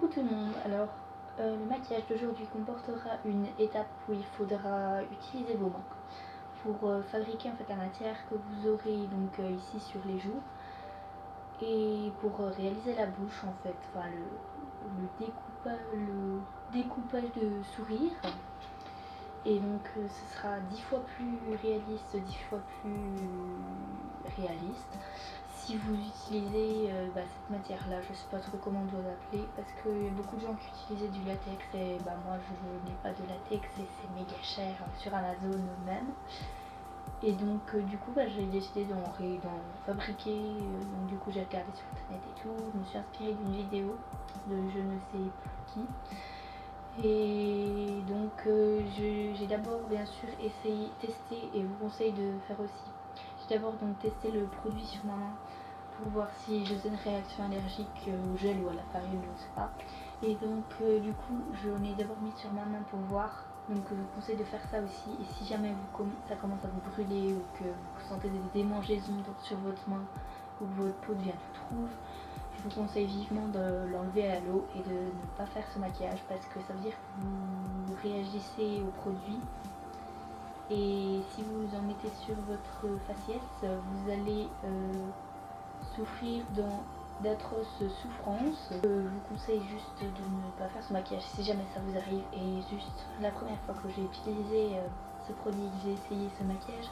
Coucou tout le monde. Alors, le maquillage d'aujourd'hui comportera une étape où il faudra utiliser vos mains pour fabriquer en fait la matière que vous aurez donc ici sur les joues et pour réaliser la bouche en fait, enfin le découpage de sourire. Et donc ce sera 10 fois plus réaliste, 10 fois plus réaliste. Si vous utilisez cette matière là, je sais pas trop comment on doit l'appeler, parce qu'il y a beaucoup de gens qui utilisaient du latex et moi je n'ai pas de latex et c'est méga cher sur Amazon même. Et donc du coup j'ai décidé d'en fabriquer, donc du coup j'ai regardé sur internet et tout, je me suis inspirée d'une vidéo de je ne sais plus qui. Et donc j'ai d'abord bien sûr essayé, testé, et je vous conseille de faire aussi. J'ai d'abord donc testé le produit sur ma main pour voir si je faisais une réaction allergique au gel ou à la farine, je ne sais pas. Et donc du coup j'en ai d'abord mis sur ma main pour voir. Donc je vous conseille de faire ça aussi. Et si jamais ça commence à vous brûler ou que vous sentez des démangeaisons sur votre main ou que votre peau devient toute rouge, je vous conseille vivement de l'enlever à l'eau et de ne pas faire ce maquillage, parce que ça veut dire que vous réagissez au produit. Et si vous en mettez sur votre faciès, vous allez souffrir d'atroces souffrances. Je vous conseille juste de ne pas faire ce maquillage si jamais ça vous arrive. Et juste la première fois que j'ai utilisé ce produit, que j'ai essayé ce maquillage,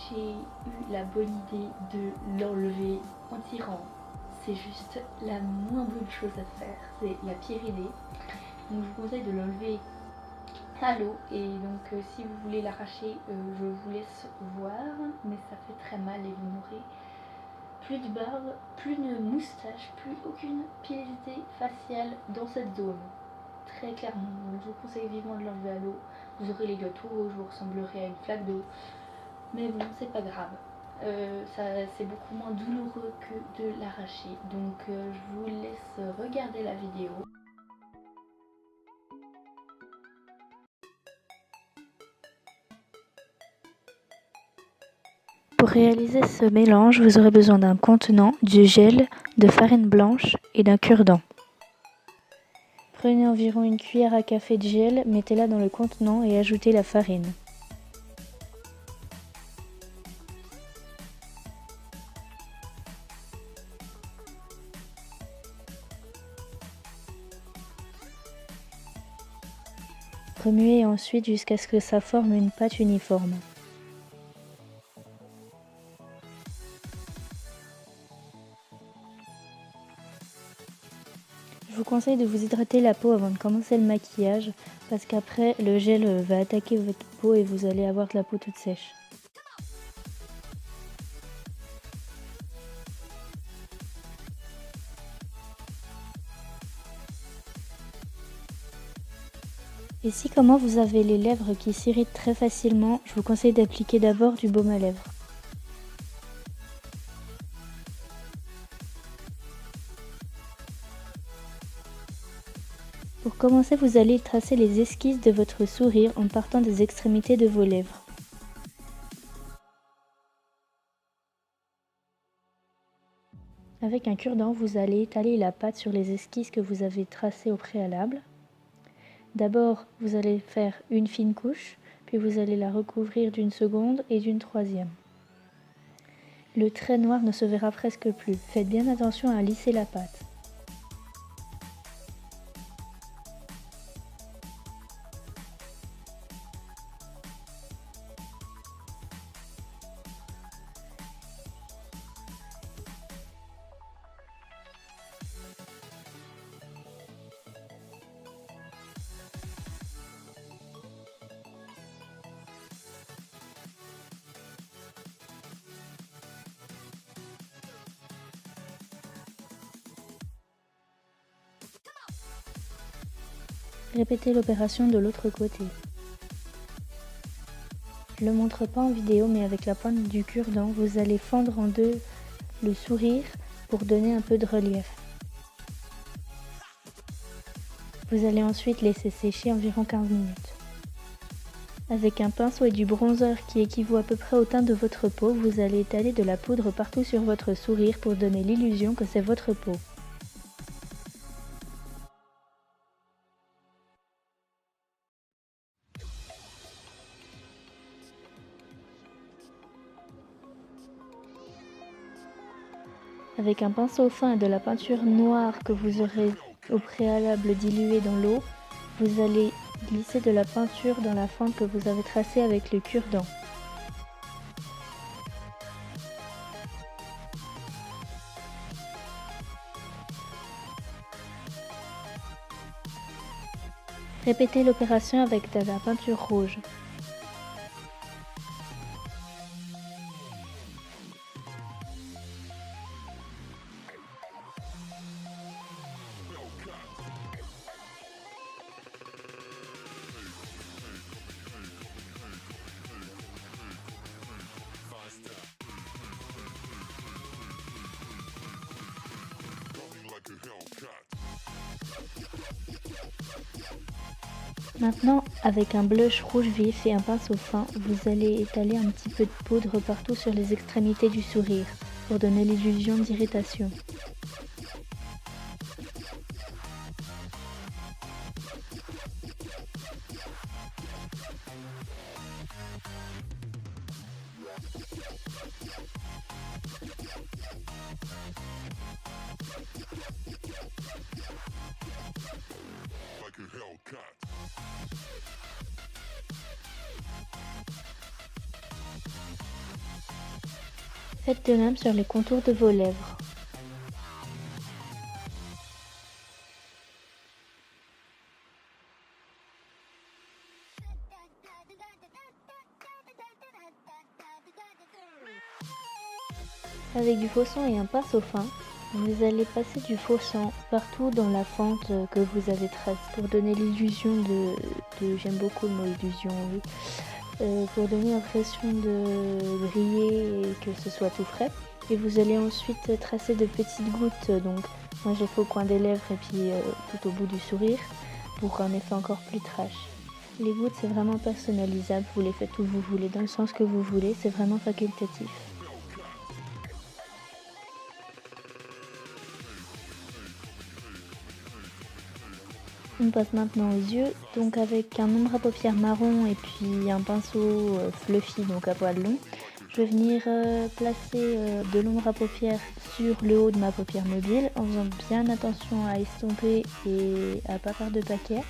j'ai eu la bonne idée de l'enlever en tirant. C'est juste la moins bonne chose à faire, c'est la pire idée. Donc je vous conseille de l'enlever à l'eau, et donc si vous voulez l'arracher, je vous laisse voir, mais ça fait très mal et vous n'aurez plus de barbe, plus de moustache, plus aucune pilosité faciale dans cette zone, très clairement. Donc je vous conseille vivement de l'enlever à l'eau. Vous aurez les doigts tout rouges, vous ressemblerez à une flaque d'eau, mais bon, c'est pas grave. C'est beaucoup moins douloureux que de l'arracher. Donc je vous laisse regarder la vidéo. Pour réaliser ce mélange, vous aurez besoin d'un contenant, du gel, de farine blanche et d'un cure-dent. Prenez environ une cuillère à café de gel, mettez-la dans le contenant et ajoutez la farine. Remuez ensuite jusqu'à ce que ça forme une pâte uniforme. Je vous conseille de vous hydrater la peau avant de commencer le maquillage, parce qu'après le gel va attaquer votre peau et vous allez avoir de la peau toute sèche. Et si comment vous avez les lèvres qui s'irritent très facilement, je vous conseille d'appliquer d'abord du baume à lèvres. Pour commencer, vous allez tracer les esquisses de votre sourire en partant des extrémités de vos lèvres. Avec un cure-dent, vous allez étaler la pâte sur les esquisses que vous avez tracées au préalable. D'abord, vous allez faire une fine couche, puis vous allez la recouvrir d'une seconde et d'une troisième. Le trait noir ne se verra presque plus. Faites bien attention à lisser la pâte. Répétez l'opération de l'autre côté. Je ne le montre pas en vidéo, mais avec la pointe du cure-dent, vous allez fendre en deux le sourire pour donner un peu de relief. Vous allez ensuite laisser sécher environ 15 minutes. Avec un pinceau et du bronzer qui équivaut à peu près au teint de votre peau, vous allez étaler de la poudre partout sur votre sourire pour donner l'illusion que c'est votre peau. Avec un pinceau fin et de la peinture noire que vous aurez au préalable diluée dans l'eau, vous allez glisser de la peinture dans la fente que vous avez tracée avec le cure-dent. Répétez l'opération avec de la peinture rouge. Maintenant, avec un blush rouge vif et un pinceau fin, vous allez étaler un petit peu de poudre partout sur les extrémités du sourire pour donner l'illusion d'irritation. Faites de même sur les contours de vos lèvres. Avec du faux sang et un pinceau fin, vous allez passer du faux sang partout dans la fente que vous avez tracée pour donner l'illusion j'aime beaucoup le mot illusion, oui. Pour donner l'impression de briller et que ce soit tout frais. Et vous allez ensuite tracer de petites gouttes, donc moi j'ai fait au coin des lèvres et puis tout au bout du sourire pour un effet encore plus trash. Les gouttes c'est vraiment personnalisable, vous les faites où vous voulez, dans le sens que vous voulez, c'est vraiment facultatif. On passe maintenant aux yeux, donc avec un ombre à paupières marron et puis un pinceau fluffy, donc à poils longs, je vais venir placer de l'ombre à paupières sur le haut de ma paupière mobile en faisant bien attention à estomper et à pas faire de paquet.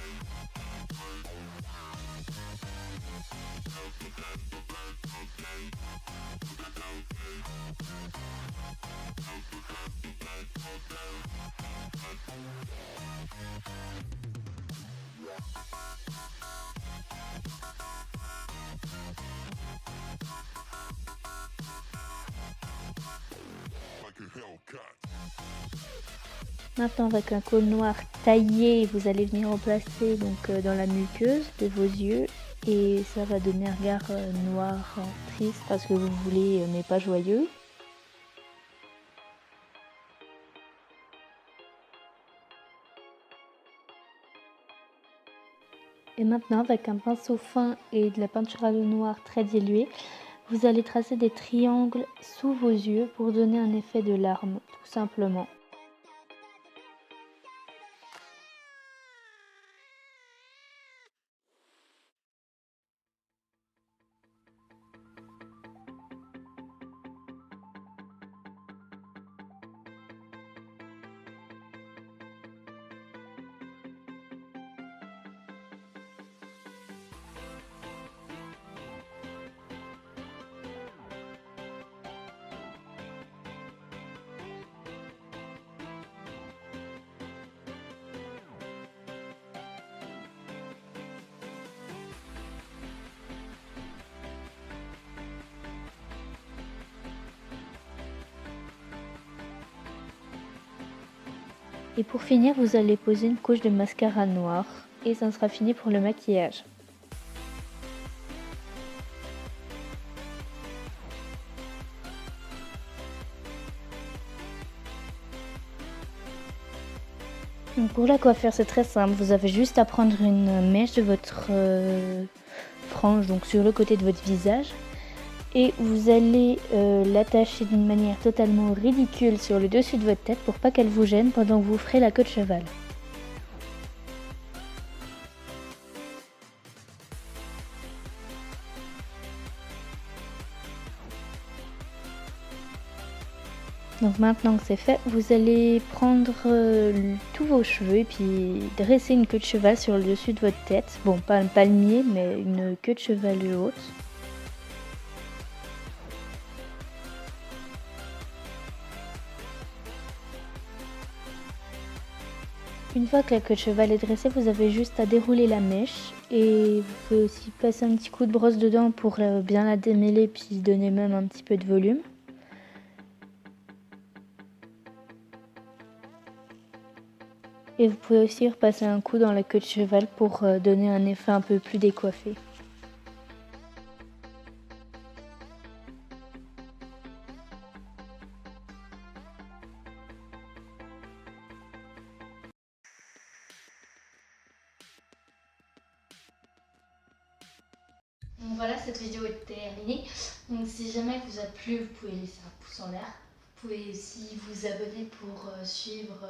Maintenant avec un cône noir taillé, vous allez venir en placer donc dans la muqueuse de vos yeux et ça va donner un regard noir triste parce que vous voulez mais pas joyeux. Et maintenant avec un pinceau fin et de la peinture à l'eau noire très diluée, vous allez tracer des triangles sous vos yeux pour donner un effet de larmes tout simplement. Et pour finir, vous allez poser une couche de mascara noir et ça sera fini pour le maquillage. Donc pour la coiffure, c'est très simple. Vous avez juste à prendre une mèche de votre frange, donc sur le côté de votre visage. Et vous allez l'attacher d'une manière totalement ridicule sur le dessus de votre tête pour pas qu'elle vous gêne pendant que vous ferez la queue de cheval. Donc maintenant que c'est fait, vous allez prendre tous vos cheveux et puis dresser une queue de cheval sur le dessus de votre tête. Bon, pas un palmier, mais une queue de cheval haute. Une fois que la queue de cheval est dressée, vous avez juste à dérouler la mèche et vous pouvez aussi passer un petit coup de brosse dedans pour bien la démêler puis donner même un petit peu de volume. Et vous pouvez aussi repasser un coup dans la queue de cheval pour donner un effet un peu plus décoiffé. Donc voilà, cette vidéo est terminée. Donc si jamais elle vous a plu, vous pouvez laisser un pouce en l'air. Vous pouvez aussi vous abonner pour suivre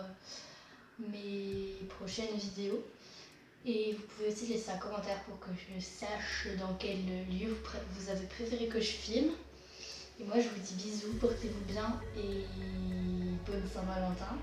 mes prochaines vidéos. Et vous pouvez aussi laisser un commentaire pour que je sache dans quel lieu vous avez préféré que je filme. Et moi je vous dis bisous, portez-vous bien et bonne Saint-Valentin.